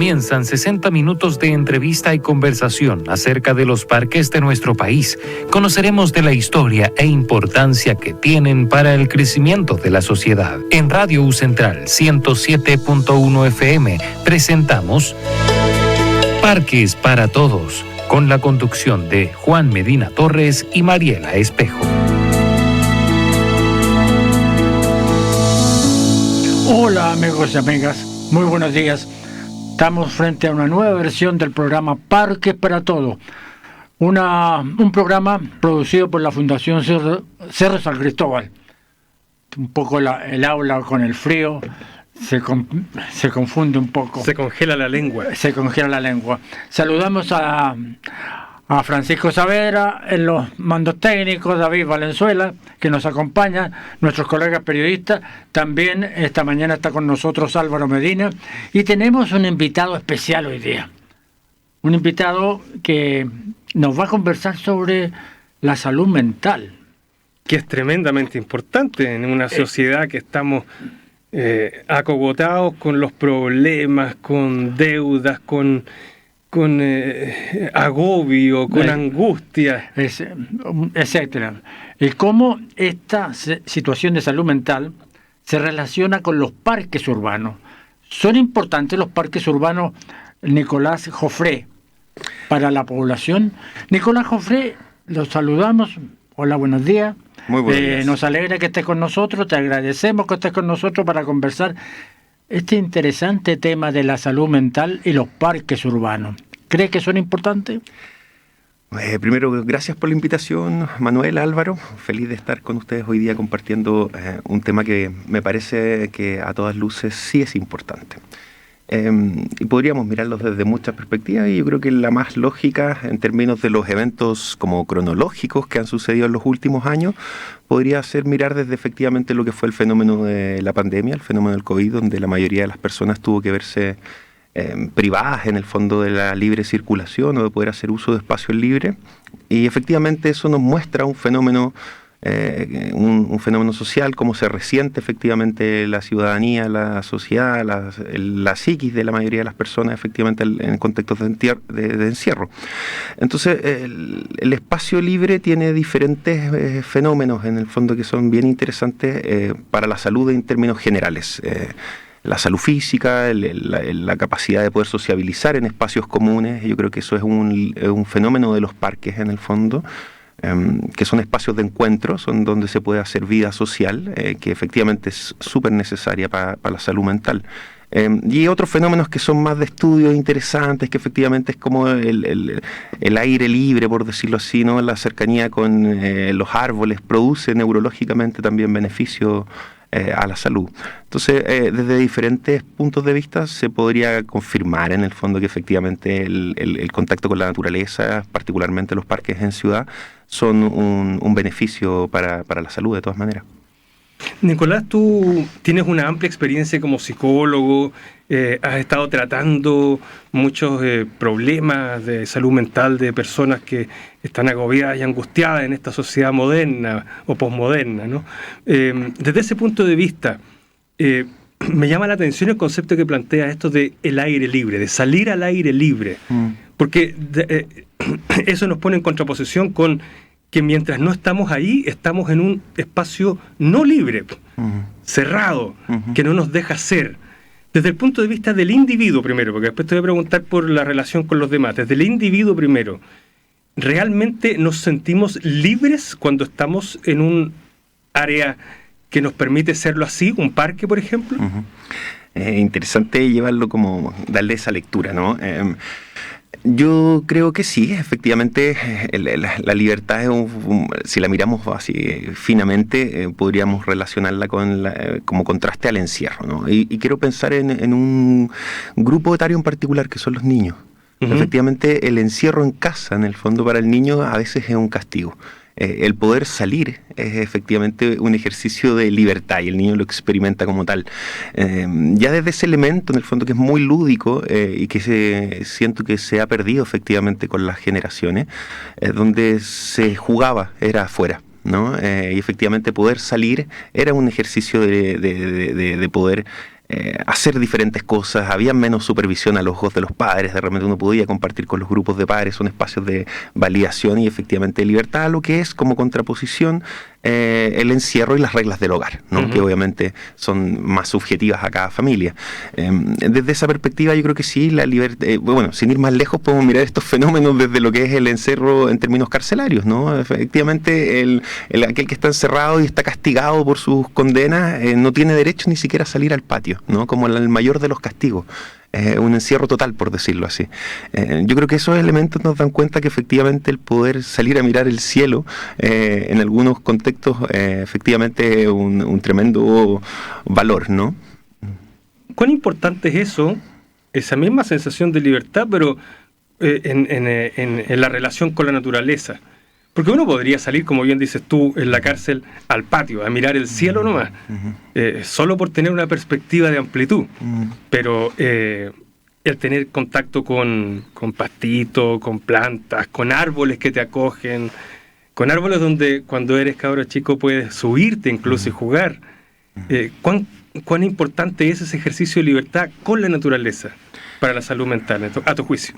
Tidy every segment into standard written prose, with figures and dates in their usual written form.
Comienzan 60 minutos de entrevista y conversación acerca de los parques de nuestro país. Conoceremos de la historia e importancia que tienen para el crecimiento de la sociedad. En Radio U Central 107.1 FM presentamos Parques para Todos, con la conducción de Juan Medina Torres y Mariela Espejo. Hola amigos y amigas, muy buenos días. Estamos frente a una nueva versión del programa Parques para Todos. Un programa producido por la Fundación Cerro San Cristóbal. Un poco el aula con el frío se confunde un poco. Se congela la lengua. Saludamos a Francisco Saavedra en los mandos técnicos, David Valenzuela, que nos acompaña, nuestros colegas periodistas. También esta mañana está con nosotros Álvaro Medina. Y tenemos un invitado especial hoy día. Un invitado que nos va a conversar sobre la salud mental. Que es tremendamente importante en una sociedad que estamos acogotados con los problemas, con deudas, con agobio, con angustia, etcétera. Y cómo esta situación de salud mental se relaciona con los parques urbanos. Son importantes los parques urbanos, Nicolás Joffre, para la población. Nicolás Joffre, los saludamos. Hola, buenos días. Muy buenos días. Nos alegra que estés con nosotros, te agradecemos que estés con nosotros para conversar este interesante tema de la salud mental y los parques urbanos. ¿Crees que son importantes? Primero, gracias por la invitación, Manuel, Álvaro. Feliz de estar con ustedes hoy día compartiendo un tema que me parece que a todas luces sí es importante. Y podríamos mirarlos desde muchas perspectivas, y yo creo que la más lógica en términos de los eventos como cronológicos que han sucedido en los últimos años podría ser mirar desde efectivamente lo que fue el fenómeno de la pandemia, el fenómeno del COVID, donde la mayoría de las personas tuvo que verse privadas en el fondo de la libre circulación o de poder hacer uso de espacios libres, y efectivamente eso nos muestra un fenómeno social, cómo se resiente efectivamente la ciudadanía, la sociedad, la psiquis de la mayoría de las personas efectivamente en contextos de encierro. Entonces el espacio libre tiene diferentes fenómenos en el fondo que son bien interesantes para la salud en términos generales. La salud física, la capacidad de poder sociabilizar en espacios comunes. Yo creo que eso es un fenómeno de los parques en el fondo, que son espacios de encuentro, son donde se puede hacer vida social, que efectivamente es súper necesaria para la salud mental. Y otros fenómenos que son más de estudio interesantes, que efectivamente es como el aire libre, por decirlo así, ¿no? La cercanía con los árboles produce neurológicamente también beneficios a la salud. Entonces, desde diferentes puntos de vista se podría confirmar en el fondo que efectivamente el contacto con la naturaleza, particularmente los parques en ciudad, son un beneficio para la salud de todas maneras. Nicolás, tú tienes una amplia experiencia como psicólogo, has estado tratando muchos problemas de salud mental de personas que están agobiadas y angustiadas en esta sociedad moderna o posmoderna, ¿no? Desde ese punto de vista, me llama la atención el concepto que plantea esto de el aire libre, de salir al aire libre, porque eso nos pone en contraposición con que mientras no estamos ahí, estamos en un espacio no libre, cerrado, que no nos deja ser. Desde el punto de vista del individuo primero, porque después te voy a preguntar por la relación con los demás. Desde el individuo primero, ¿realmente nos sentimos libres cuando estamos en un área que nos permite serlo así, un parque, por ejemplo? Interesante llevarlo como, darle esa lectura, ¿no? Yo creo que sí, efectivamente, la libertad es si la miramos así finamente, podríamos relacionarla como contraste al encierro, ¿no? Y quiero pensar en un grupo etario en particular, que son los niños. Efectivamente, el encierro en casa, en el fondo, para el niño a veces es un castigo. El poder salir es efectivamente un ejercicio de libertad y el niño lo experimenta como tal. Ya desde ese elemento, en el fondo, que es muy lúdico y que siento que se ha perdido efectivamente con las generaciones, donde se jugaba, era afuera, ¿no? Y efectivamente poder salir era un ejercicio de poder hacer diferentes cosas, había menos supervisión a los ojos de los padres, de repente uno podía compartir con los grupos de padres, son espacios de validación y efectivamente de libertad, a lo que es como contraposición el encierro y las reglas del hogar, ¿no? Uh-huh. Que obviamente son más subjetivas a cada familia. Desde esa perspectiva yo creo que sí, la libertad, bueno, sin ir más lejos podemos mirar estos fenómenos desde lo que es el encierro en términos carcelarios, ¿no? Efectivamente aquel que está encerrado y está castigado por sus condenas no tiene derecho ni siquiera a salir al patio, ¿no? Como el mayor de los castigos. Un encierro total, por decirlo así. Yo creo que esos elementos nos dan cuenta que efectivamente el poder salir a mirar el cielo, en algunos contextos, efectivamente un tremendo valor, ¿no? ¿Cuán importante es eso, esa misma sensación de libertad, pero en la relación con la naturaleza? Porque uno podría salir, como bien dices tú, en la cárcel al patio, a mirar el cielo nomás, solo por tener una perspectiva de amplitud. Pero el tener contacto con pastitos, con plantas, con árboles que te acogen, con árboles donde cuando eres cabro chico puedes subirte incluso y jugar. ¿Cuán importante es ese ejercicio de libertad con la naturaleza para la salud mental, a tu juicio?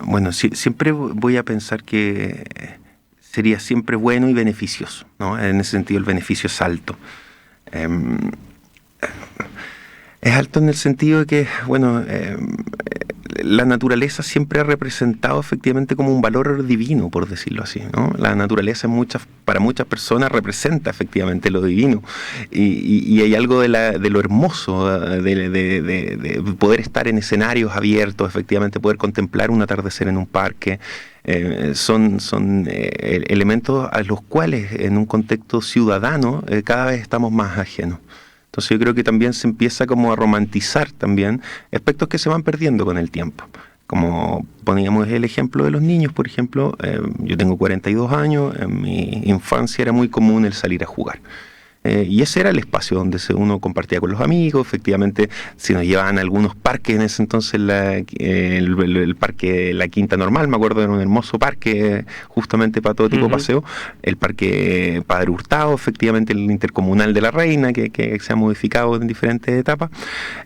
Bueno, siempre voy a pensar que sería siempre bueno y beneficioso, ¿no? En ese sentido el beneficio es alto. Es alto en el sentido de que, bueno, la naturaleza siempre ha representado efectivamente como un valor divino, por decirlo así, ¿no? La naturaleza para muchas personas representa efectivamente lo divino y hay algo de lo hermoso de poder estar en escenarios abiertos, efectivamente poder contemplar un atardecer en un parque. Son elementos a los cuales en un contexto ciudadano cada vez estamos más ajenos. Entonces yo creo que también se empieza como a romantizar también aspectos que se van perdiendo con el tiempo. Como poníamos el ejemplo de los niños, por ejemplo, yo tengo 42 años, en mi infancia era muy común el salir a jugar. Y ese era el espacio donde uno compartía con los amigos. Efectivamente, si nos llevaban a algunos parques en ese entonces, el parque La Quinta Normal, me acuerdo, era un hermoso parque justamente para todo tipo de paseo. El parque Padre Hurtado, efectivamente el Intercomunal de la Reina, que se ha modificado en diferentes etapas,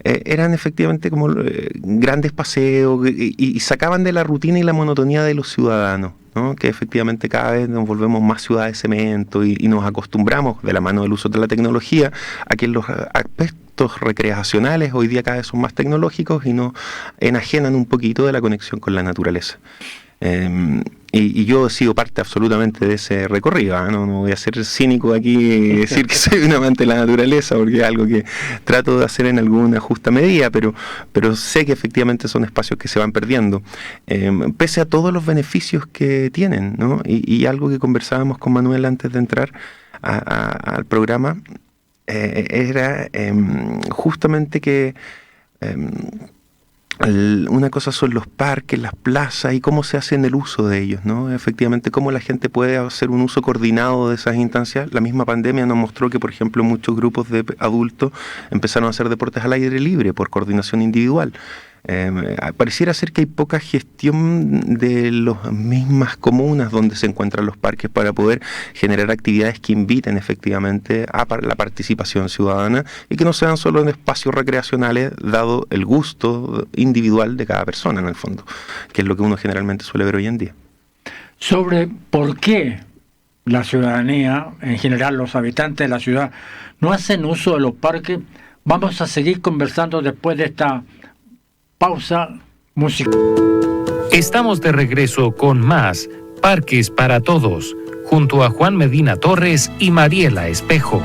eran efectivamente como grandes paseos y sacaban de la rutina y la monotonía de los ciudadanos, ¿no? Que efectivamente cada vez nos volvemos más ciudad de cemento y nos acostumbramos de la mano del uso de la tecnología a que los aspectos recreacionales hoy día cada vez son más tecnológicos y nos enajenan un poquito de la conexión con la naturaleza. Y yo he sido parte absolutamente de ese recorrido, ¿eh? No voy a ser cínico aquí y decir que soy un amante de la naturaleza, porque es algo que trato de hacer en alguna justa medida, pero sé que efectivamente son espacios que se van perdiendo, pese a todos los beneficios que tienen, ¿no? Y algo que conversábamos con Manuel antes de entrar al programa era justamente que una cosa son los parques, las plazas y cómo se hace en el uso de ellos, ¿no? Efectivamente, cómo la gente puede hacer un uso coordinado de esas instancias. La misma pandemia nos mostró que, por ejemplo, muchos grupos de adultos empezaron a hacer deportes al aire libre por coordinación individual. Pareciera ser que hay poca gestión de las mismas comunas donde se encuentran los parques para poder generar actividades que inviten efectivamente a la participación ciudadana y que no sean solo en espacios recreacionales, dado el gusto individual de cada persona en el fondo, que es lo que uno generalmente suele ver hoy en día. Sobre por qué la ciudadanía, en general los habitantes de la ciudad, no hacen uso de los parques, vamos a seguir conversando después de esta pausa musical. Estamos de regreso con más Parques para Todos, junto a Juan Medina Torres y Mariela Espejo.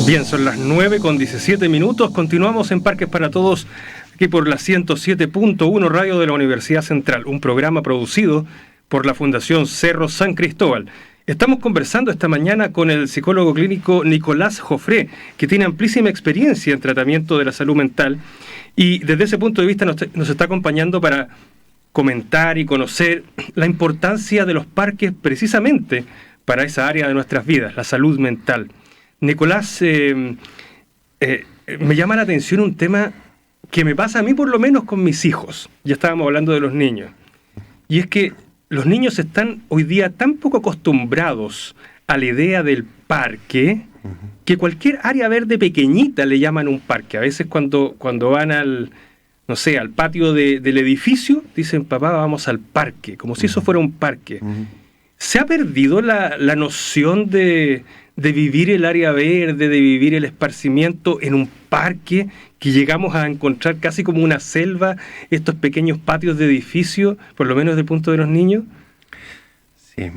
Bien, son las 9:17. Continuamos en Parques para Todos, aquí por la 107.1 Radio de la Universidad Central, un programa producido por la Fundación Cerro San Cristóbal. Estamos conversando esta mañana con el psicólogo clínico Nicolás Joffre, que tiene amplísima experiencia en tratamiento de la salud mental y desde ese punto de vista nos está acompañando para comentar y conocer la importancia de los parques precisamente para esa área de nuestras vidas, la salud mental. Nicolás, me llama la atención un tema que me pasa a mí por lo menos con mis hijos. Ya estábamos hablando de los niños. Y es que los niños están hoy día tan poco acostumbrados a la idea del parque que cualquier área verde pequeñita le llaman un parque. A veces cuando van al patio del edificio, dicen, papá, vamos al parque, como si eso fuera un parque. ¿Se ha perdido la noción de vivir el área verde, de vivir el esparcimiento en un parque, que llegamos a encontrar casi como una selva, estos pequeños patios de edificio, por lo menos desde el punto de los niños? Sí,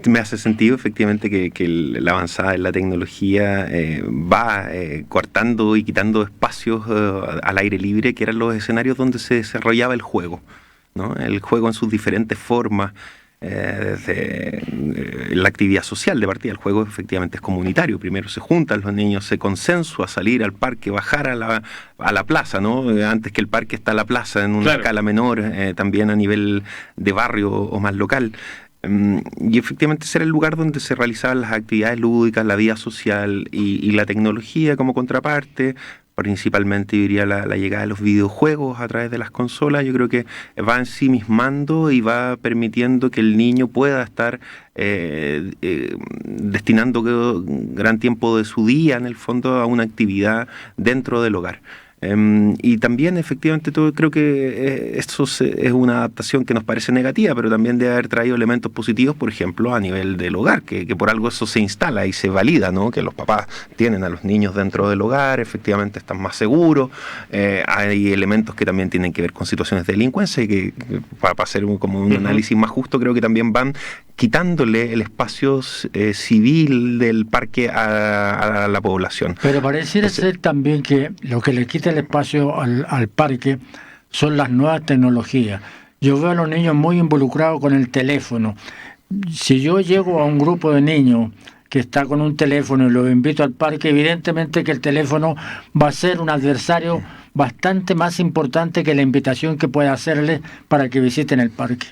me hace sentido efectivamente que la avanzada en la tecnología va cortando y quitando espacios al aire libre, que eran los escenarios donde se desarrollaba el juego, ¿no? El juego en sus diferentes formas. Desde la actividad social de partida. El juego efectivamente es comunitario. Primero se juntan los niños, se consensúa salir al parque, bajar a la plaza, ¿no? Antes que el parque está la plaza en una escala menor, también a nivel de barrio o más local. Y efectivamente ese era el lugar donde se realizaban las actividades lúdicas, la vida social y la tecnología como contraparte. Principalmente, yo diría, la llegada de los videojuegos a través de las consolas, yo creo que va ensimismando y va permitiendo que el niño pueda estar destinando gran tiempo de su día, en el fondo, a una actividad dentro del hogar. Y también efectivamente creo que esto es una adaptación que nos parece negativa, pero también debe haber traído elementos positivos, por ejemplo, a nivel del hogar, que por algo eso se instala y se valida, ¿no? Que los papás tienen a los niños dentro del hogar, efectivamente están más seguros. Hay elementos que también tienen que ver con situaciones de delincuencia y que para hacer como un análisis más justo, creo que también van quitándole el espacio civil del parque a la población. Pero pareciera ser también que lo que le quita el espacio al parque son las nuevas tecnologías. Yo veo a los niños muy involucrados con el teléfono. Si yo llego a un grupo de niños que está con un teléfono y los invito al parque, evidentemente que el teléfono va a ser un adversario bastante más importante que la invitación que pueda hacerles para que visiten el parque.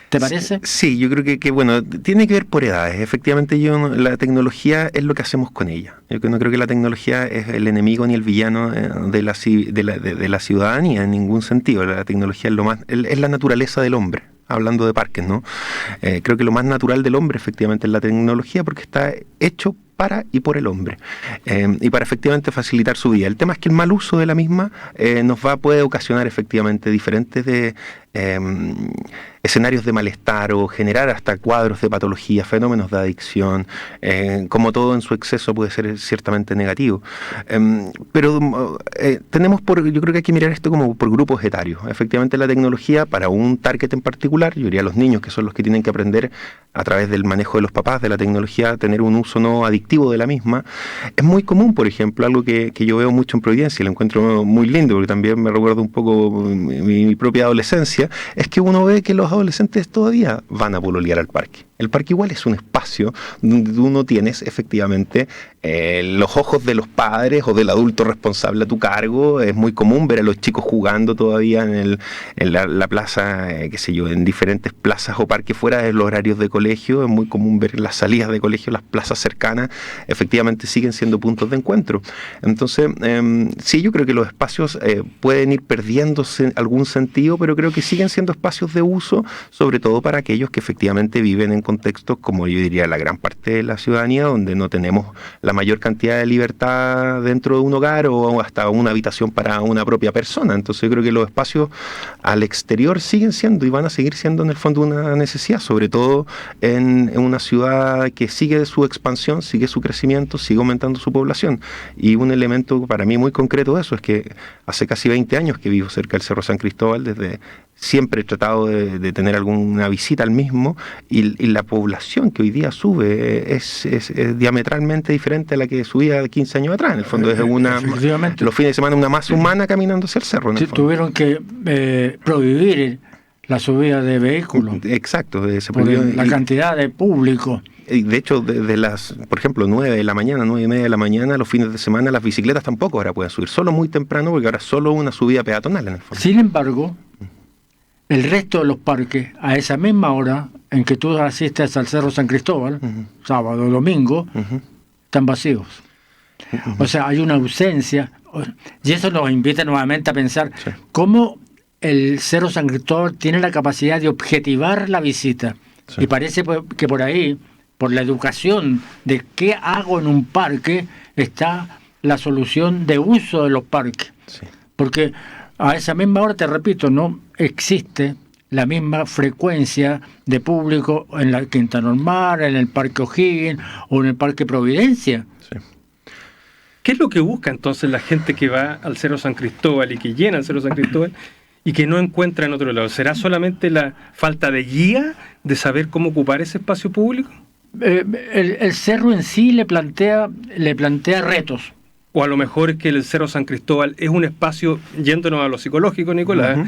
¿Te parece? Sí, yo creo que bueno, tiene que ver por edades. Efectivamente, la tecnología es lo que hacemos con ella. Yo no creo que la tecnología es el enemigo ni el villano de la ciudadanía en ningún sentido. La tecnología es la naturaleza del hombre. Hablando de parques, ¿no? Creo que lo más natural del hombre efectivamente es la tecnología, porque está hecho para y por el hombre, y para efectivamente facilitar su vida. El tema es que el mal uso de la misma puede ocasionar efectivamente diferentes escenarios de malestar o generar hasta cuadros de patología, fenómenos de adicción, como todo en su exceso puede ser ciertamente negativo. Pero yo creo que hay que mirar esto como por grupos etarios. Efectivamente la tecnología para un target en particular, yo diría los niños, que son los que tienen que aprender a través del manejo de los papás de la tecnología, tener un uso no adictivo de la misma. Es muy común, por ejemplo, algo que yo veo mucho en Providencia y lo encuentro muy lindo, porque también me recuerda un poco mi propia adolescencia, es que uno ve que los adolescentes todavía van a pololear al parque. El parque igual es un espacio donde tú no tienes efectivamente los ojos de los padres o del adulto responsable a tu cargo. Es muy común ver a los chicos jugando todavía en la plaza, qué sé yo, en diferentes plazas o parques fuera de los horarios de colegio. Es muy común ver las salidas de colegio, las plazas cercanas, efectivamente siguen siendo puntos de encuentro. Entonces, sí, yo creo que los espacios pueden ir perdiéndose algún sentido, pero creo que siguen siendo espacios de uso, sobre todo para aquellos que efectivamente viven en contextos, como yo diría, la gran parte de la ciudadanía, donde no tenemos la mayor cantidad de libertad dentro de un hogar o hasta una habitación para una propia persona. Entonces yo creo que los espacios al exterior siguen siendo y van a seguir siendo en el fondo una necesidad, sobre todo en una ciudad que sigue su expansión, sigue su crecimiento, sigue aumentando su población. Y un elemento para mí muy concreto de eso es que hace casi 20 años que vivo cerca del Cerro San Cristóbal, desde siempre he tratado de tener alguna visita al mismo, y la población que hoy día sube es diametralmente diferente a la que subía 15 años atrás. En el fondo es los fines de semana una masa humana caminando hacia el cerro. Tuvieron que prohibir la subida de vehículos. Exacto. La cantidad de público. De hecho, desde por ejemplo, 9 de la mañana, 9:30 de la mañana, los fines de semana, las bicicletas tampoco ahora pueden subir, solo muy temprano, porque ahora es solo una subida peatonal en el fondo. Sin embargo, el resto de los parques, a esa misma hora en que tú asistes al Cerro San Cristóbal, sábado o domingo, están vacíos. O sea, hay una ausencia, y eso nos invita nuevamente a pensar cómo el Cerro San Cristóbal tiene la capacidad de objetivar la visita. Sí. Y parece que por ahí por la educación de qué hago en un parque, está la solución de uso de los parques. Sí. Porque a esa misma hora, te repito, no existe la misma frecuencia de público en la Quinta Normal, en el Parque O'Higgins o en el Parque Providencia. Sí. ¿Qué es lo que busca entonces la gente que va al Cerro San Cristóbal y que llena el Cerro San Cristóbal y que no encuentra en otro lado? ¿Será solamente la falta de guía, de saber cómo ocupar ese espacio público? El cerro en sí le plantea retos. O a lo mejor es que el Cerro San Cristóbal es un espacio, yéndonos a lo psicológico, Nicolás,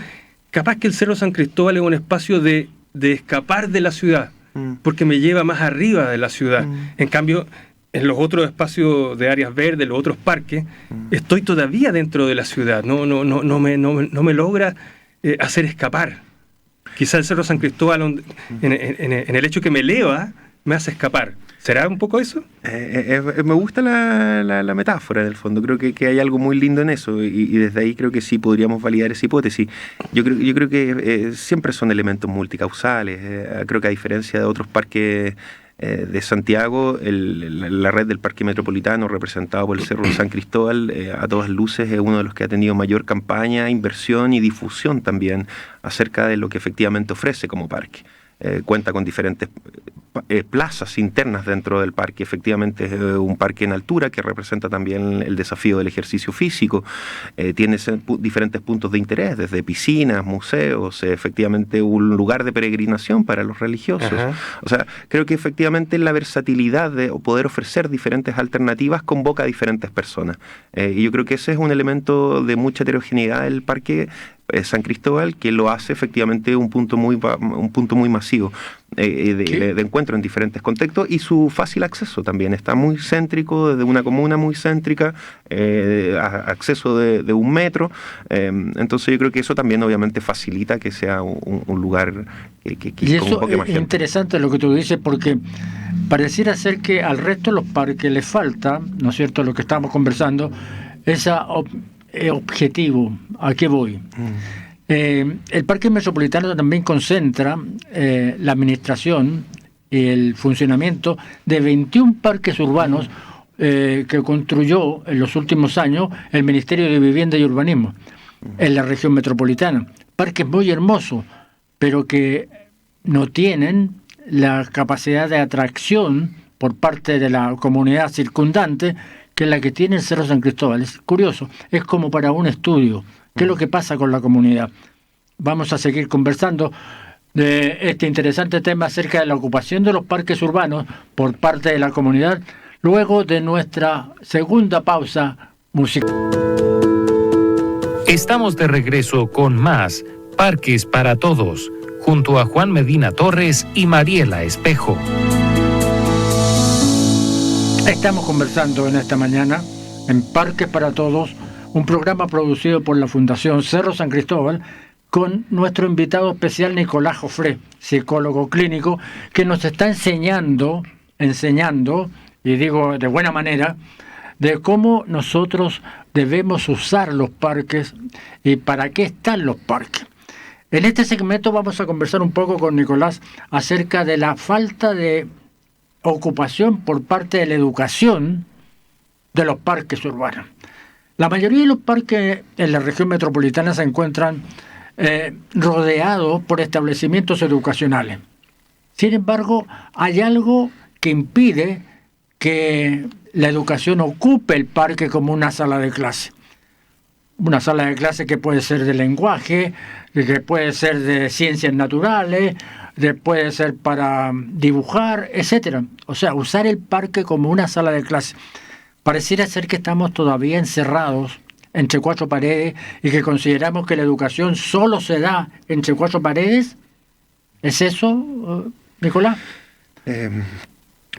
capaz que el Cerro San Cristóbal es un espacio de escapar de la ciudad, porque me lleva más arriba de la ciudad. En cambio, en los otros espacios de áreas verdes, los otros parques, estoy todavía dentro de la ciudad, no me logra hacer escapar. Quizá el Cerro San Cristóbal, en el hecho que me eleva, me hace escapar. ¿Será un poco eso? Me gusta la metáfora, en el fondo. Creo que hay algo muy lindo en eso y desde ahí creo que sí podríamos validar esa hipótesis. Yo creo que siempre son elementos multicausales. Creo que a diferencia de otros parques de Santiago, la red del Parque Metropolitano, representado por el Cerro San Cristóbal, a todas luces es uno de los que ha tenido mayor campaña, inversión y difusión también acerca de lo que efectivamente ofrece como parque. Cuenta con diferentes plazas internas dentro del parque. Efectivamente es un parque en altura que representa también el desafío del ejercicio físico. Tiene diferentes puntos de interés, desde piscinas, museos, efectivamente un lugar de peregrinación para los religiosos. Ajá. O sea, creo que efectivamente la versatilidad de poder ofrecer diferentes alternativas convoca a diferentes personas. Y yo creo que ese es un elemento de mucha heterogeneidad del parque San Cristóbal, que lo hace efectivamente un punto muy masivo de encuentro en diferentes contextos, y su fácil acceso también está muy céntrico, desde una comuna muy céntrica, acceso de 1 metro, entonces yo creo que eso también obviamente facilita que sea un lugar que y eso convoque más es gente. Interesante lo que tú dices, porque pareciera ser que al resto de los parques les falta, ¿no es cierto?, lo que estamos conversando, esa objetivo. ¿A qué voy? El Parque Metropolitano también concentra la administración y el funcionamiento de 21 parques urbanos que construyó en los últimos años el Ministerio de Vivienda y Urbanismo en la región metropolitana. Parques muy hermosos, pero que no tienen la capacidad de atracción por parte de la comunidad circundante que es la que tiene el Cerro San Cristóbal. Es curioso, es como para un estudio. ¿Qué es lo que pasa con la comunidad? Vamos a seguir conversando de este interesante tema acerca de la ocupación de los parques urbanos por parte de la comunidad, luego de nuestra segunda pausa musical. Estamos de regreso con más Parques para Todos, junto a Juan Medina Torres y Mariela Espejo. Estamos conversando en esta mañana en Parques para Todos, un programa producido por la Fundación Cerro San Cristóbal, con nuestro invitado especial Nicolás Jofré, psicólogo clínico, que nos está enseñando, y digo de buena manera, de cómo nosotros debemos usar los parques y para qué están los parques. En este segmento vamos a conversar un poco con Nicolás acerca de la falta de ocupación por parte de la educación de los parques urbanos. La mayoría de los parques en la región metropolitana se encuentran rodeados por establecimientos educacionales. Sin embargo, hay algo que impide que la educación ocupe el parque como una sala de clase. Una sala de clase que puede ser de lenguaje, que puede ser de ciencias naturales, puede ser para dibujar, etcétera. O sea, usar el parque como una sala de clase. Pareciera ser que estamos todavía encerrados entre 4 paredes y que consideramos que la educación solo se da entre 4 paredes. ¿Es eso, Nicolás?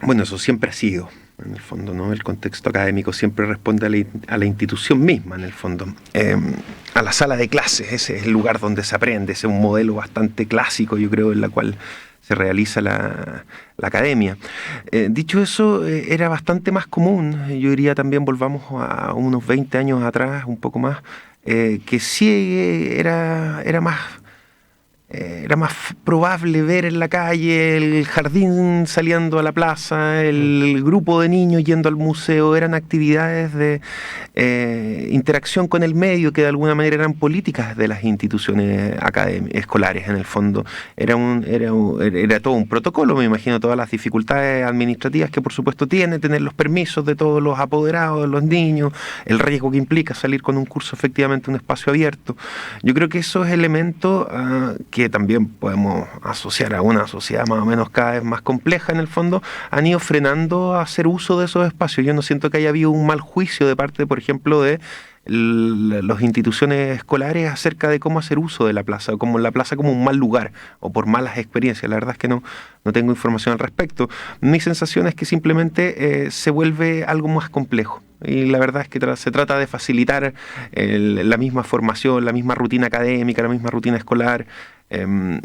Bueno, eso siempre ha sido, en el fondo, ¿no? El contexto académico siempre responde a la institución misma, en el fondo. A la sala de clases, ese es el lugar donde se aprende, ese es un modelo bastante clásico, yo creo, en la cual se realiza la academia. Dicho eso, era bastante más común, yo diría también, volvamos a unos 20 años atrás, un poco más, que sí era más era más probable ver en la calle el jardín saliendo a la plaza, el grupo de niños yendo al museo. Eran actividades de interacción con el medio que de alguna manera eran políticas de las instituciones escolares en el fondo. Era todo un protocolo, me imagino, todas las dificultades administrativas que por supuesto tiene tener los permisos de todos los apoderados, de los niños, el riesgo que implica salir con un curso efectivamente a un espacio abierto. Yo creo que esos elementos que también podemos asociar a una sociedad más o menos cada vez más compleja en el fondo, han ido frenando a hacer uso de esos espacios. Yo no siento que haya habido un mal juicio de parte, por ejemplo, de las instituciones escolares acerca de cómo hacer uso de la plaza, como la plaza como un mal lugar o por malas experiencias. La verdad es que no tengo información al respecto. Mi sensación es que simplemente se vuelve algo más complejo. Y la verdad es que se trata de facilitar la misma formación, la misma rutina académica, la misma rutina escolar.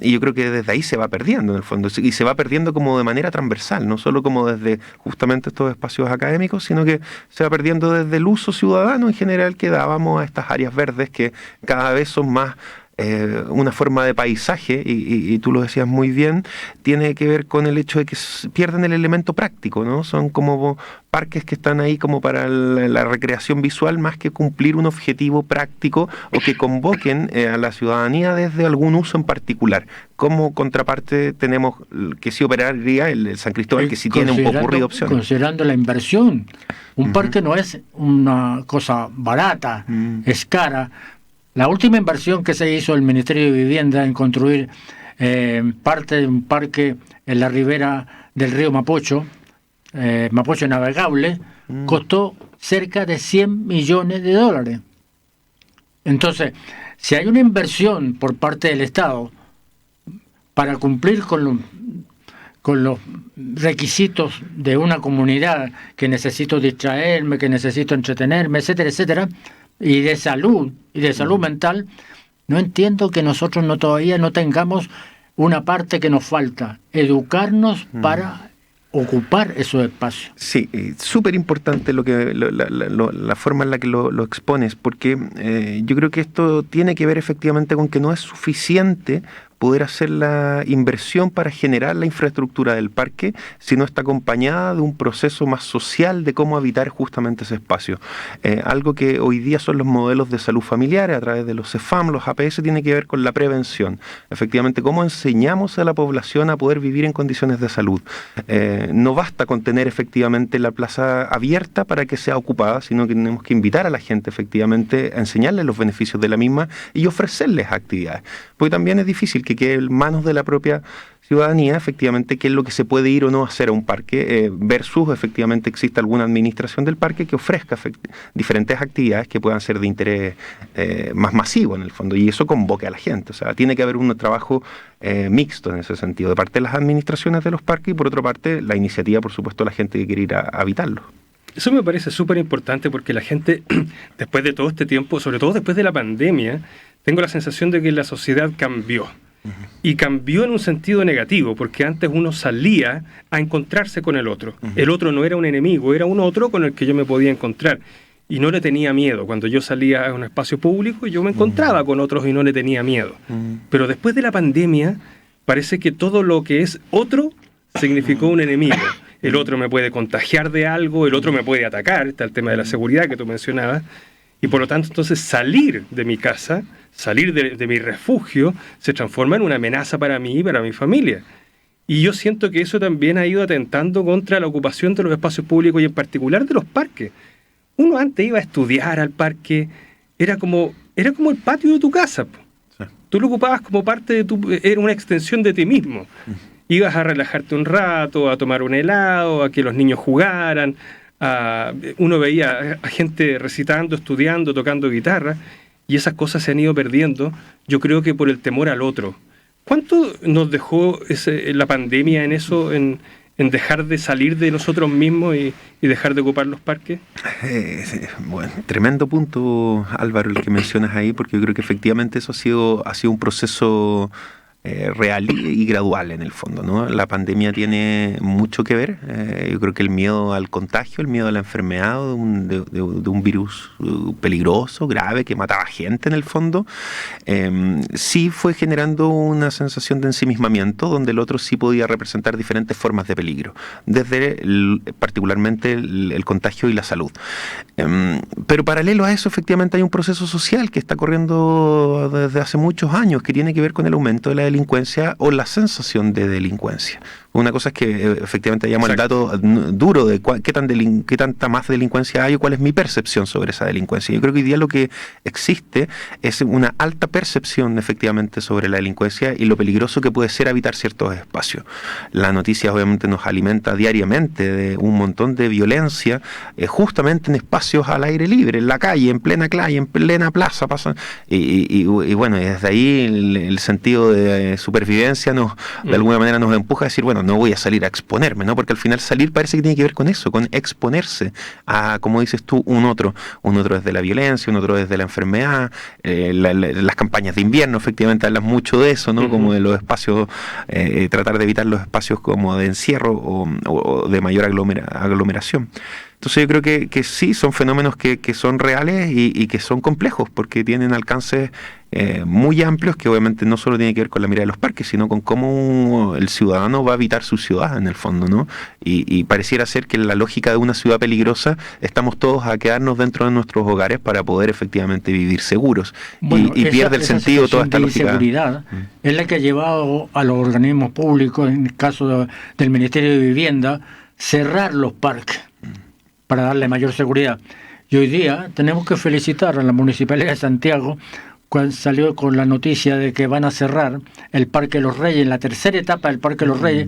Y yo creo que desde ahí se va perdiendo en el fondo, y se va perdiendo como de manera transversal, no solo como desde justamente estos espacios académicos, sino que se va perdiendo desde el uso ciudadano en general que dábamos a estas áreas verdes que cada vez son más una forma de paisaje, y tú lo decías muy bien, tiene que ver con el hecho de que pierden el elemento práctico, ¿no? Son como parques que están ahí como para la recreación visual más que cumplir un objetivo práctico o que convoquen a la ciudadanía desde algún uso en particular. Como contraparte tenemos que sí operaría el San Cristóbal, que sí tiene un popurrí de opciones. Considerando la inversión, un parque no es una cosa barata, es cara. La última inversión que se hizo el Ministerio de Vivienda en construir parte de un parque en la ribera del río Mapocho, Mapocho navegable, costó cerca de $100 millones. Entonces, si hay una inversión por parte del Estado para cumplir con los requisitos de una comunidad, que necesito distraerme, que necesito entretenerme, etcétera, etcétera, y de salud mental, no entiendo que nosotros todavía no tengamos una parte que nos falta, educarnos para ocupar esos espacios. Sí, súper importante la forma en la que lo expones, porque yo creo que esto tiene que ver efectivamente con que no es suficiente poder hacer la inversión para generar la infraestructura del parque, si no está acompañada de un proceso más social de cómo habitar justamente ese espacio. Algo que hoy día son los modelos de salud familiares a través de los CEFAM, los APS, tiene que ver con la prevención. Efectivamente, cómo enseñamos a la población a poder vivir en condiciones de salud. No basta con tener efectivamente la plaza abierta para que sea ocupada, sino que tenemos que invitar a la gente efectivamente a enseñarles los beneficios de la misma y ofrecerles actividades. Porque también es difícil que quede en manos de la propia ciudadanía, efectivamente, qué es lo que se puede ir o no hacer a un parque, versus, efectivamente, existe alguna administración del parque que ofrezca diferentes actividades que puedan ser de interés más masivo, en el fondo, y eso convoque a la gente. O sea, tiene que haber un trabajo mixto en ese sentido, de parte de las administraciones de los parques y, por otra parte, la iniciativa, por supuesto, de la gente que quiere ir a habitarlos. Eso me parece súper importante porque la gente, después de todo este tiempo, sobre todo después de la pandemia, tengo la sensación de que la sociedad cambió. Y cambió en un sentido negativo, porque antes uno salía a encontrarse con el otro. El otro no era un enemigo, era un otro con el que yo me podía encontrar. Y no le tenía miedo. Cuando yo salía a un espacio público, yo me encontraba con otros y no le tenía miedo. Pero después de la pandemia, parece que todo lo que es otro significó un enemigo. El otro me puede contagiar de algo, el otro me puede atacar. Está el tema de la seguridad que tú mencionabas. Y por lo tanto, entonces, salir de mi casa, salir de mi refugio, se transforma en una amenaza para mí y para mi familia. Y yo siento que eso también ha ido atentando contra la ocupación de los espacios públicos y en particular de los parques. Uno antes iba a estudiar al parque, era como el patio de tu casa. Sí. Tú lo ocupabas como parte de era una extensión de ti mismo. Ibas a relajarte un rato, a tomar un helado, a que los niños jugaran. Uno veía a gente recitando, estudiando, tocando guitarra, y esas cosas se han ido perdiendo, yo creo que por el temor al otro. ¿Cuánto nos dejó la pandemia en eso, en dejar de salir de nosotros mismos y dejar de ocupar los parques? Bueno, tremendo punto, Álvaro, el que mencionas ahí, porque yo creo que efectivamente eso ha sido un proceso real y gradual en el fondo, ¿no? La pandemia tiene mucho que ver. Yo creo que el miedo al contagio, el miedo a la enfermedad de un virus peligroso, grave, que mataba gente en el fondo, sí fue generando una sensación de ensimismamiento donde el otro sí podía representar diferentes formas de peligro, desde particularmente el contagio y la salud. Pero paralelo a eso, efectivamente, hay un proceso social que está corriendo desde hace muchos años que tiene que ver con el aumento de la delincuencia o la sensación de delincuencia. Una cosa es que efectivamente hayamos el dato duro de qué tanta más delincuencia hay o cuál es mi percepción sobre esa delincuencia. Yo creo que hoy día lo que existe es una alta percepción efectivamente sobre la delincuencia y lo peligroso que puede ser habitar ciertos espacios. La noticia obviamente nos alimenta diariamente de un montón de violencia justamente en espacios al aire libre, en la calle, en plena plaza pasa, y bueno, y desde ahí el sentido de supervivencia de alguna manera nos empuja a decir, bueno, no voy a salir a exponerme, ¿no? Porque al final salir parece que tiene que ver con eso, con exponerse a, como dices tú, un otro desde la violencia, un otro desde la enfermedad. Las campañas de invierno efectivamente hablan mucho de eso, ¿no? Como de los espacios, tratar de evitar los espacios como de encierro o de mayor aglomeración. Entonces yo creo que sí, son fenómenos que son reales y que son complejos, porque tienen alcances muy amplios que obviamente no solo tienen que ver con la mirada de los parques, sino con cómo el ciudadano va a habitar su ciudad en el fondo, ¿no? Y pareciera ser que en la lógica de una ciudad peligrosa estamos todos a quedarnos dentro de nuestros hogares para poder efectivamente vivir seguros. Bueno, y pierde el sentido toda esta lógica. La inseguridad es la que ha llevado a los organismos públicos, en el caso del Ministerio de Vivienda, cerrar los parques para darle mayor seguridad. Y hoy día tenemos que felicitar a la Municipalidad de Santiago cuando salió con la noticia de que van a cerrar el Parque de los Reyes, la tercera etapa del Parque de los Reyes,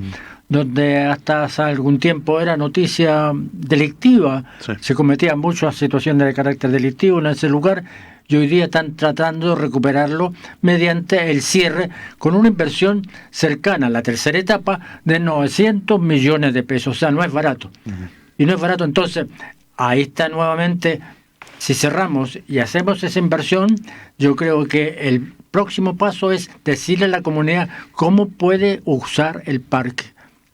donde hasta hace algún tiempo era noticia delictiva, sí. Se cometían muchas situaciones de carácter delictivo en ese lugar, y hoy día están tratando de recuperarlo mediante el cierre con una inversión cercana a la tercera etapa de 900 millones de pesos, o sea, no es barato. Y no es barato, entonces ahí está nuevamente, si cerramos y hacemos esa inversión, yo creo que el próximo paso es decirle a la comunidad cómo puede usar el parque,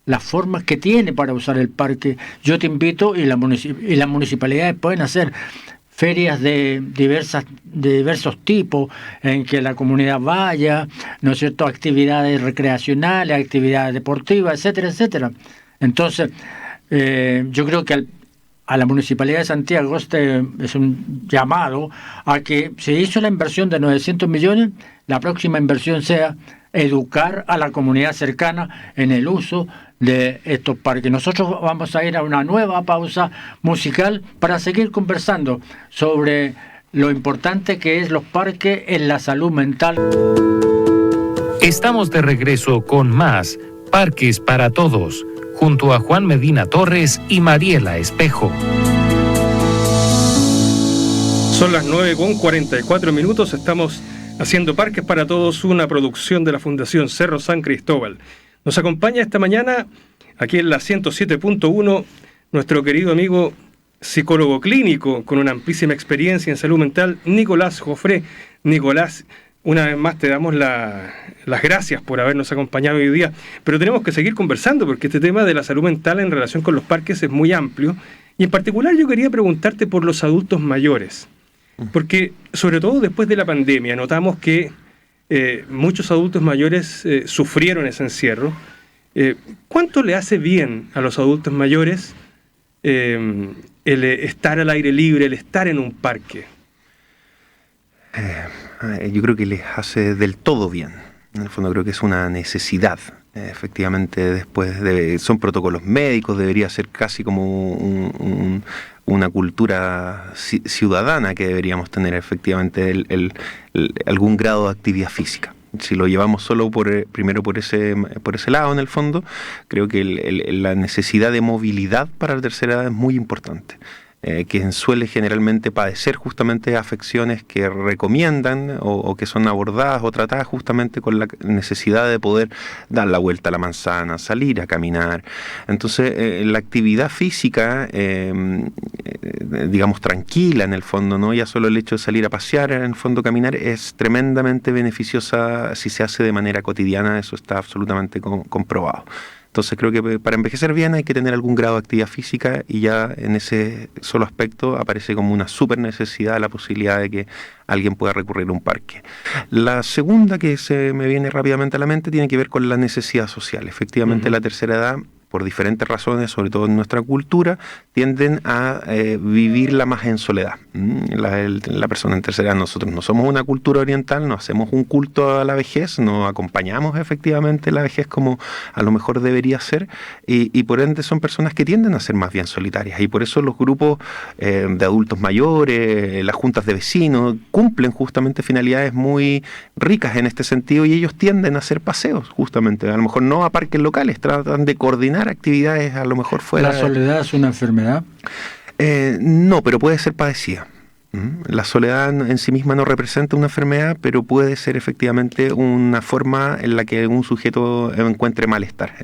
las formas que tiene para usar el parque. Yo te invito, y las municipalidades pueden hacer ferias de diversos tipos en que la comunidad vaya, ¿no es cierto?, actividades recreacionales, actividades deportivas, etcétera, etcétera. Entonces, yo creo que a la Municipalidad de Santiago es un llamado a que se hizo la inversión de 900 millones, la próxima inversión sea educar a la comunidad cercana en el uso de estos parques. Nosotros vamos a ir a una nueva pausa musical para seguir conversando sobre lo importante que es los parques en la salud mental. Estamos de regreso con más Parques para Todos, junto a Juan Medina Torres y Mariela Espejo. Son las 9:44. Estamos haciendo Parques para Todos, una producción de la Fundación Cerro San Cristóbal. Nos acompaña esta mañana, aquí en la 107.1, nuestro querido amigo psicólogo clínico con una amplísima experiencia en salud mental, Nicolás Jofré. Nicolás, una vez más te damos las gracias por habernos acompañado hoy día, pero tenemos que seguir conversando porque este tema de la salud mental en relación con los parques es muy amplio, y en particular yo quería preguntarte por los adultos mayores, porque sobre todo después de la pandemia notamos que muchos adultos mayores sufrieron ese encierro. ¿Cuánto le hace bien a los adultos mayores el estar al aire libre, el estar en un parque? Yo creo que les hace del todo bien. En el fondo creo que es una necesidad. Efectivamente, son protocolos médicos, debería ser casi como una cultura ciudadana que deberíamos tener, efectivamente, algún grado de actividad física. Si lo llevamos solo primero por ese lado, en el fondo, creo que la necesidad de movilidad para la tercera edad es muy importante. Que suele generalmente padecer justamente afecciones que recomiendan o que son abordadas o tratadas justamente con la necesidad de poder dar la vuelta a la manzana, salir a caminar. Entonces, la actividad física digamos, tranquila en el fondo, ¿no? Ya solo el hecho de salir a pasear, en el fondo caminar, es tremendamente beneficiosa si se hace de manera cotidiana, eso está absolutamente comprobado. Entonces creo que para envejecer bien hay que tener algún grado de actividad física, y ya en ese solo aspecto aparece como una súper necesidad la posibilidad de que alguien pueda recurrir a un parque. La segunda que se me viene rápidamente a la mente tiene que ver con la necesidad social. Efectivamente, la tercera edad, por diferentes razones, sobre todo en nuestra cultura, tienden a vivirla más en soledad. La persona en tercera edad, nosotros no somos una cultura oriental, no hacemos un culto a la vejez, no acompañamos efectivamente la vejez como a lo mejor debería ser, y por ende son personas que tienden a ser más bien solitarias, y por eso los grupos de adultos mayores, las juntas de vecinos, cumplen justamente finalidades muy ricas en este sentido, y ellos tienden a hacer paseos, justamente, a lo mejor no a parques locales, tratan de coordinar actividades a lo mejor fuera. ¿La soledad es una enfermedad? No, pero puede ser padecida. La soledad en sí misma no representa una enfermedad, pero puede ser efectivamente una forma en la que un sujeto encuentre malestar.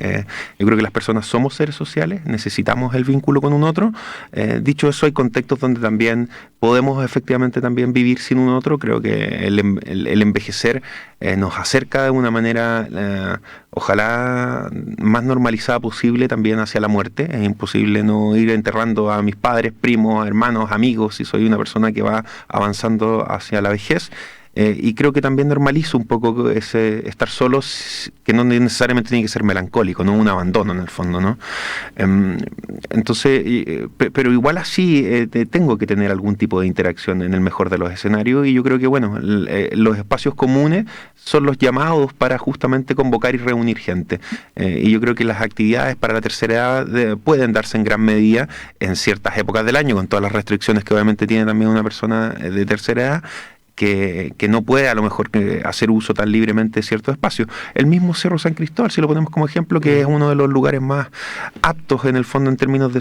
Yo creo que las personas somos seres sociales, necesitamos el vínculo con un otro. Dicho eso, hay contextos donde también podemos efectivamente también vivir sin un otro. Creo que el envejecer nos acerca de una manera, ojalá más normalizada posible también hacia la muerte. Es imposible no ir enterrando a mis padres, primos, hermanos, amigos, si soy una persona que va avanzando hacia la vejez. Y creo que también normalizo un poco ese estar solos, que no necesariamente tiene que ser melancólico, no un abandono en el fondo, ¿no? Entonces, pero igual así tengo que tener algún tipo de interacción en el mejor de los escenarios, y yo creo que bueno, los espacios comunes son los llamados para justamente convocar y reunir gente, y yo creo que las actividades para la tercera edad pueden darse en gran medida en ciertas épocas del año, con todas las restricciones que obviamente tiene también una persona de tercera edad, que no puede a lo mejor hacer uso tan libremente de ciertos espacios. El mismo Cerro San Cristóbal, si lo ponemos como ejemplo, que es uno de los lugares más aptos en el fondo en términos de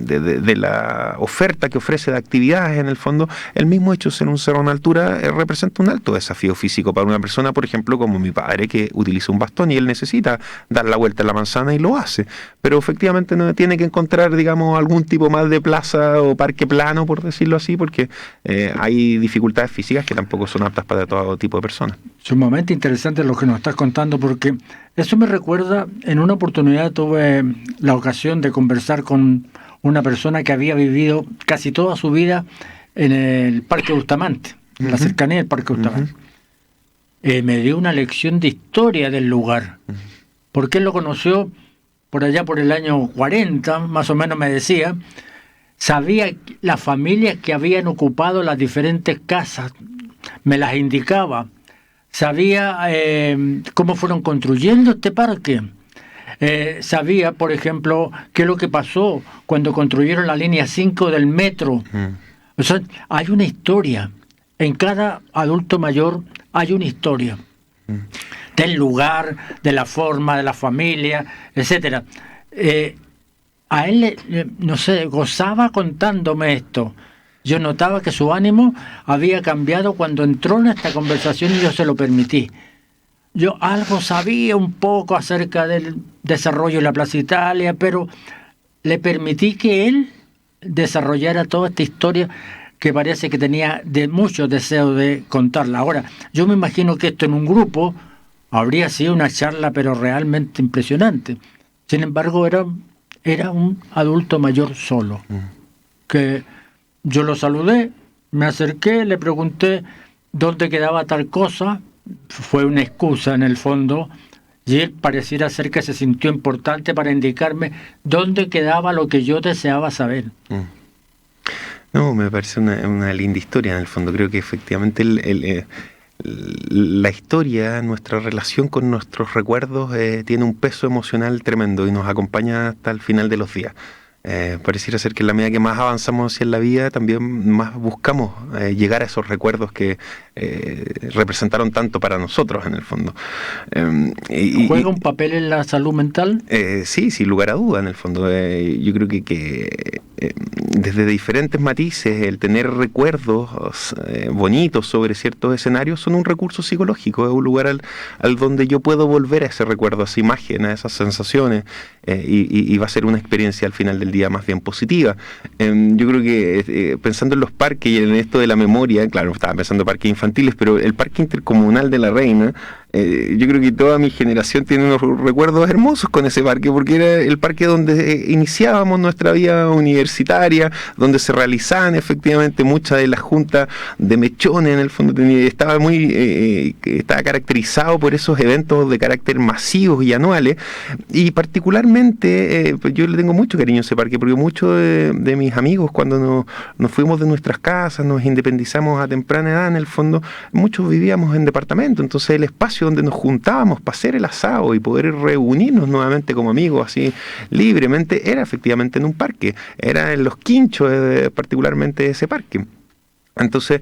de la oferta que ofrece de actividades en el fondo, el mismo hecho de ser un cerro en altura representa un alto desafío físico para una persona, por ejemplo, como mi padre, que utiliza un bastón y él necesita dar la vuelta a la manzana y lo hace, pero efectivamente no tiene que encontrar, digamos, algún tipo más de plaza o parque plano, por decirlo así, porque hay dificultades físicas que tampoco son aptas para todo tipo de personas. Sumamente interesante lo que nos estás contando, porque eso me recuerda, en una oportunidad tuve la ocasión de conversar con una persona que había vivido casi toda su vida en el Parque Bustamante, en la cercanía del Parque Bustamante. Me dio una lección de historia del lugar, porque él lo conoció por allá por el año 40, más o menos me decía. Sabía las familias que habían ocupado las diferentes casas, me las indicaba. Sabía cómo fueron construyendo este parque. Sabía, por ejemplo, qué es lo que pasó cuando construyeron la línea 5 del metro. O sea, hay una historia. En cada adulto mayor hay una historia. Del lugar, de la forma, de la familia, etcétera. A él, no sé, gozaba contándome esto. Yo notaba que su ánimo había cambiado cuando entró en esta conversación y yo se lo permití. Yo algo sabía un poco acerca del desarrollo de la Plaza Italia, pero le permití que él desarrollara toda esta historia que parece que tenía mucho deseo de contarla. Ahora, yo me imagino que esto en un grupo habría sido una charla, pero realmente impresionante. Sin embargo, era un adulto mayor solo, que yo lo saludé, me acerqué, le pregunté dónde quedaba tal cosa, fue una excusa en el fondo, y él pareciera ser que se sintió importante para indicarme dónde quedaba lo que yo deseaba saber. No, me parece una linda historia en el fondo. Creo que efectivamente la historia, nuestra relación con nuestros recuerdos tiene un peso emocional tremendo y nos acompaña hasta el final de los días. Pareciera ser que en la medida que más avanzamos hacia la vida, también más buscamos llegar a esos recuerdos que representaron tanto para nosotros en el fondo. ¿Juega un papel en la salud mental? Sí, sin lugar a duda en el fondo. Yo creo que desde diferentes matices, el tener recuerdos bonitos sobre ciertos escenarios son un recurso psicológico, es un lugar al donde yo puedo volver a ese recuerdo, a esa imagen, a esas sensaciones, y va a ser una experiencia al final del día más bien positiva. Yo creo que pensando en los parques y en esto de la memoria, claro, estaba pensando en parques infantiles, pero el Parque Intercomunal de La Reina, yo creo que toda mi generación tiene unos recuerdos hermosos con ese parque, porque era el parque donde iniciábamos nuestra vida universitaria, donde se realizaban efectivamente muchas de las juntas de mechones, en el fondo estaba estaba caracterizado por esos eventos de carácter masivos y anuales, y particularmente pues yo le tengo mucho cariño a ese parque, porque muchos de mis amigos, cuando nos fuimos de nuestras casas, nos independizamos a temprana edad, en el fondo muchos vivíamos en departamento, entonces el espacio donde nos juntábamos para hacer el asado y poder reunirnos nuevamente como amigos así libremente era efectivamente en un parque, era en Los Quinchos, particularmente ese parque. Entonces,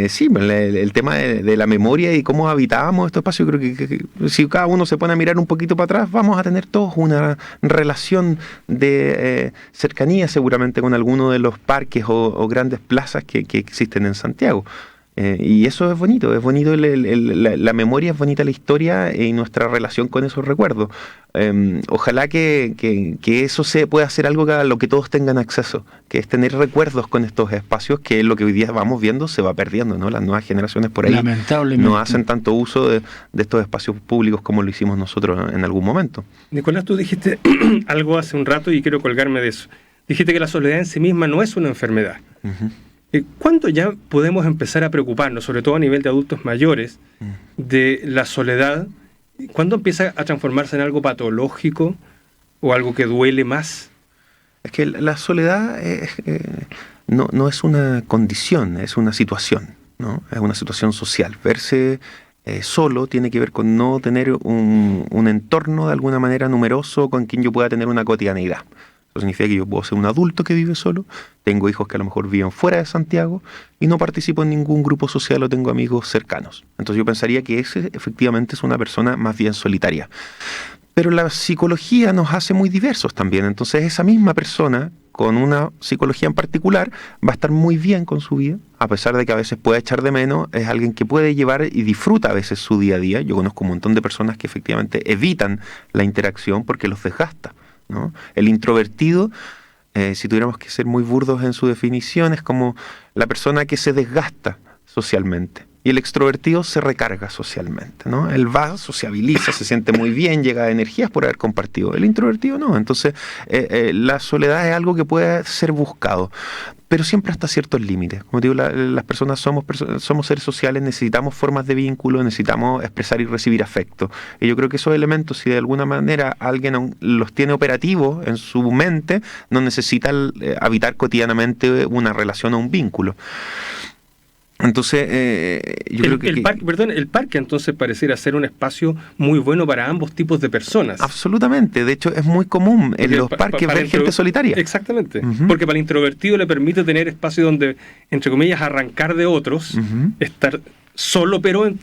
sí, el tema de la memoria y cómo habitábamos estos espacios, creo que si cada uno se pone a mirar un poquito para atrás, vamos a tener todos una relación de cercanía seguramente con alguno de los parques o grandes plazas que existen en Santiago. Y eso es bonito la memoria, es bonita la historia y nuestra relación con esos recuerdos. Ojalá que eso se pueda hacer algo a lo que todos tengan acceso, que es tener recuerdos con estos espacios, que es lo que hoy día vamos viendo se va perdiendo, ¿no? Las nuevas generaciones por ahí no hacen tanto uso de estos espacios públicos como lo hicimos nosotros en algún momento. Nicolás, tú dijiste algo hace un rato y quiero colgarme de eso. Dijiste que la soledad en sí misma no es una enfermedad. Uh-huh. ¿Cuándo ya podemos empezar a preocuparnos, sobre todo a nivel de adultos mayores, de la soledad? ¿Cuándo empieza a transformarse en algo patológico o algo que duele más? Es que la soledad no es una condición, es una situación, ¿no? Es una situación social. Verse solo tiene que ver con no tener un entorno de alguna manera numeroso con quien yo pueda tener una cotidianeidad. Eso significa que yo puedo ser un adulto que vive solo, tengo hijos que a lo mejor viven fuera de Santiago y no participo en ningún grupo social o tengo amigos cercanos. Entonces yo pensaría que ese efectivamente es una persona más bien solitaria. Pero la psicología nos hace muy diversos también, entonces esa misma persona con una psicología en particular va a estar muy bien con su vida, a pesar de que a veces puede echar de menos, es alguien que puede llevar y disfruta a veces su día a día. Yo conozco un montón de personas que efectivamente evitan la interacción porque los desgasta, ¿no? El introvertido, si tuviéramos que ser muy burdos en su definición, es como la persona que se desgasta socialmente. Y el extrovertido se recarga socialmente, ¿no? Él va, sociabiliza, se siente muy bien, llega a energías por haber compartido. El introvertido no. Entonces, la soledad es algo que puede ser buscado, pero siempre hasta ciertos límites. Como te digo, las personas somos seres sociales, necesitamos formas de vínculo, necesitamos expresar y recibir afecto. Y yo creo que esos elementos, si de alguna manera alguien los tiene operativos en su mente, no necesita habitar cotidianamente una relación o un vínculo. Entonces, yo creo que... El parque entonces pareciera ser un espacio muy bueno para ambos tipos de personas. Absolutamente, de hecho es muy común en los parques ver gente solitaria. Exactamente, porque para el introvertido le permite tener espacio donde, entre comillas, arrancar de otros, estar solo pero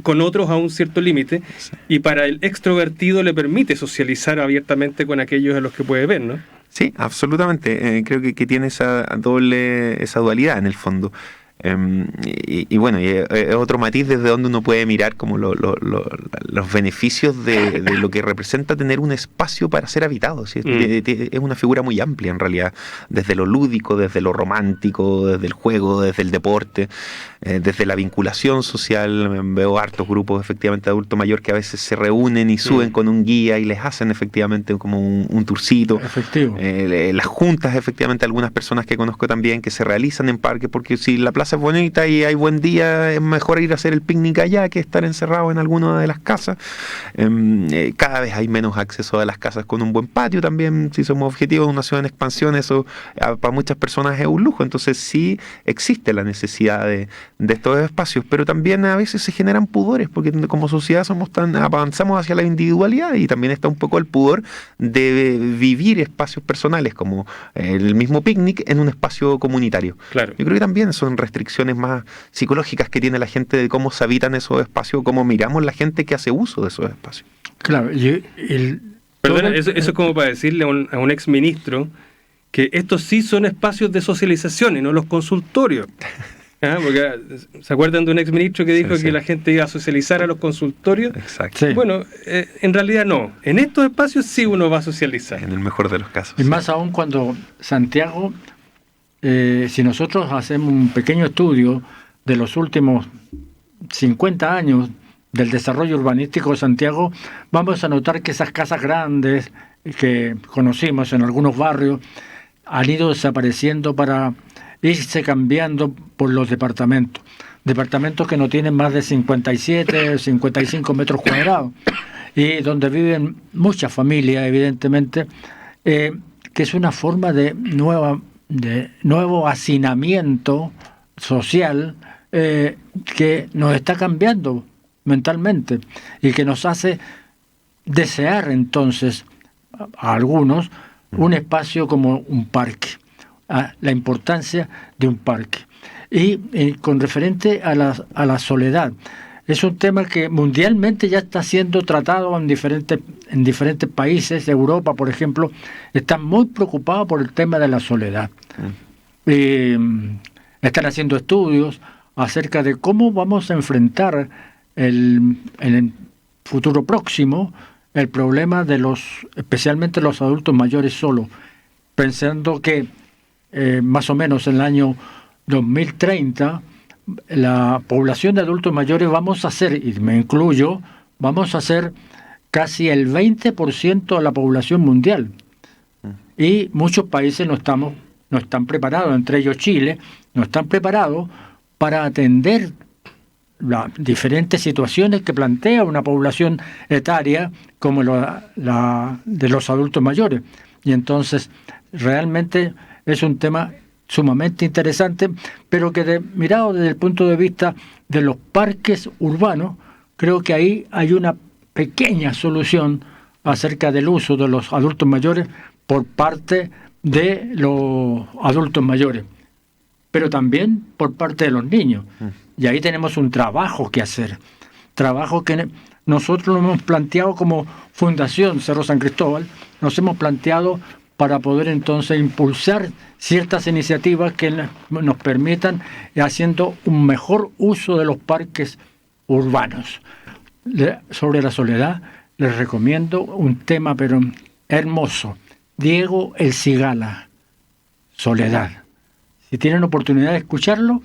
con otros a un cierto límite, sí. Y para el extrovertido le permite socializar abiertamente con aquellos a los que puede ver, ¿no? Sí, absolutamente, creo que tiene esa dualidad en el fondo. Y bueno, es otro matiz desde donde uno puede mirar como los beneficios de lo que representa tener un espacio para ser habitado, ¿sí? Es una figura muy amplia en realidad, desde lo lúdico, desde lo romántico, desde el juego, desde el deporte, desde la vinculación social. Veo hartos grupos efectivamente de adulto mayor que a veces se reúnen y suben con un guía y les hacen efectivamente como un tourcito. Efectivo. Las juntas, efectivamente, algunas personas que conozco también que se realizan en parques, porque si la plaza es bonita y hay buen día, es mejor ir a hacer el picnic allá que estar encerrado en alguna de las casas. Cada vez hay menos acceso a las casas con un buen patio también. Si somos objetivos de una ciudad en expansión, eso para muchas personas es un lujo. Entonces sí existe la necesidad de estos espacios, pero también a veces se generan pudores, porque como sociedad avanzamos hacia la individualidad y también está un poco el pudor de vivir espacios personales como el mismo picnic en un espacio comunitario. Claro. Yo creo que también son restricciones más psicológicas que tiene la gente de cómo se habitan esos espacios, cómo miramos la gente que hace uso de esos espacios. Claro, Perdona, eso es como para decirle a un exministro que estos sí son espacios de socialización y no los consultorios. Porque ¿se acuerdan de un exministro que dijo que la gente iba a socializar a los consultorios? Exacto. Sí. Bueno, en realidad no. En estos espacios sí uno va a socializar. En el mejor de los casos. Y más aún cuando Santiago, si nosotros hacemos un pequeño estudio de los últimos 50 años del desarrollo urbanístico de Santiago, vamos a notar que esas casas grandes que conocimos en algunos barrios han ido desapareciendo para irse cambiando por los departamentos. Departamentos que no tienen más de 57, 55 metros cuadrados y donde viven muchas familias, evidentemente, que es una forma de nuevo hacinamiento social que nos está cambiando mentalmente y que nos hace desear entonces a algunos un espacio como un parque, la importancia de un parque. Y con referente a la soledad, es un tema que mundialmente ya está siendo tratado en diferentes países. Europa, por ejemplo, están muy preocupados por el tema de la soledad. Están haciendo estudios acerca de cómo vamos a enfrentar en el futuro próximo el problema de especialmente los adultos mayores solos, pensando que más o menos en el año 2030 la población de adultos mayores vamos a ser, y me incluyo, vamos a ser casi el 20% de la población mundial. Y muchos países no están preparados, entre ellos Chile, no están preparados para atender las diferentes situaciones que plantea una población etaria como la de los adultos mayores. Y entonces realmente es un tema sumamente interesante, pero que mirado desde el punto de vista de los parques urbanos, creo que ahí hay una pequeña solución acerca del uso de los adultos mayores por parte de los adultos mayores, pero también por parte de los niños. Y ahí tenemos un trabajo que hacer, trabajo que nosotros lo hemos planteado como Fundación Cerro San Cristóbal, nos hemos planteado para poder entonces impulsar ciertas iniciativas que nos permitan haciendo un mejor uso de los parques urbanos. Sobre la soledad, les recomiendo un tema pero hermoso, Diego El Cigala, Soledad. Si tienen oportunidad de escucharlo,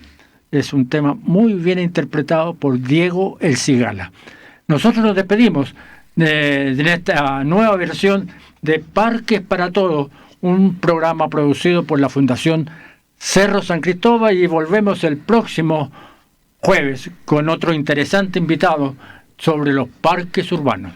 es un tema muy bien interpretado por Diego El Cigala. Nosotros nos despedimos de esta nueva versión de Parques para Todos, un programa producido por la Fundación Cerro San Cristóbal, y volvemos el próximo jueves con otro interesante invitado sobre los parques urbanos.